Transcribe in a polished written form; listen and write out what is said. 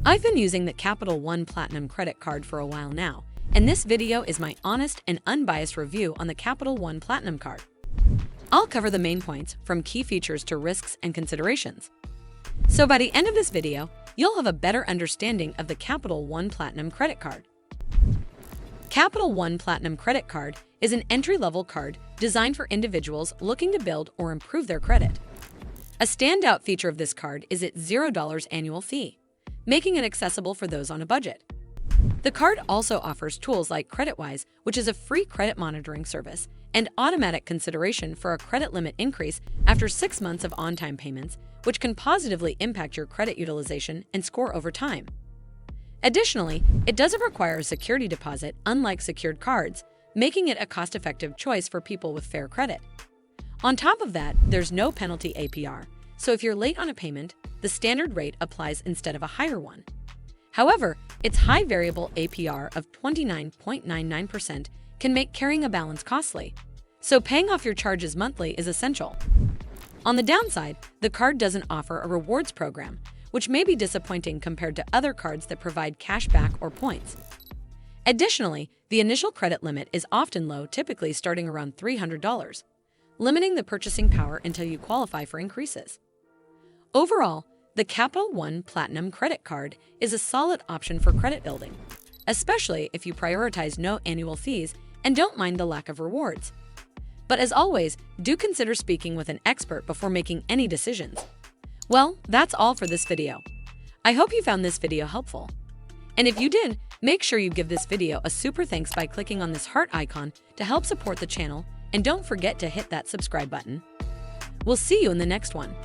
I've been using the Capital One Platinum credit card for a while now, and this video is my honest and unbiased review on the Capital One Platinum card. I'll cover the main points, from key features to risks and considerations. So by the end of this video, you'll have a better understanding of the Capital One Platinum credit card. Capital One Platinum credit card is an entry-level card designed for individuals looking to build or improve their credit. A standout feature of this card is its $0 annual fee, making it accessible for those on a budget. The card also offers tools like CreditWise, which is a free credit monitoring service, and automatic consideration for a credit limit increase after 6 months of on-time payments, which can positively impact your credit utilization and score over time. Additionally, it doesn't require a security deposit, unlike secured cards, making it a cost-effective choice for people with fair credit. On top of that, there's no penalty APR, so if you're late on a payment, the standard rate applies instead of a higher one. However, its high variable APR of 29.99% can make carrying a balance costly, so paying off your charges monthly is essential. On the downside, the card doesn't offer a rewards program, which may be disappointing compared to other cards that provide cash back or points. Additionally, the initial credit limit is often low, typically starting around $300, limiting the purchasing power until you qualify for increases. Overall, the Capital One Platinum credit card is a solid option for credit building, especially if you prioritize no annual fees and don't mind the lack of rewards. But as always, do consider speaking with an expert before making any decisions. Well, that's all for this video. I hope you found this video helpful. And if you did, make sure you give this video a super thanks by clicking on this heart icon to help support the channel, and don't forget to hit that subscribe button. We'll see you in the next one.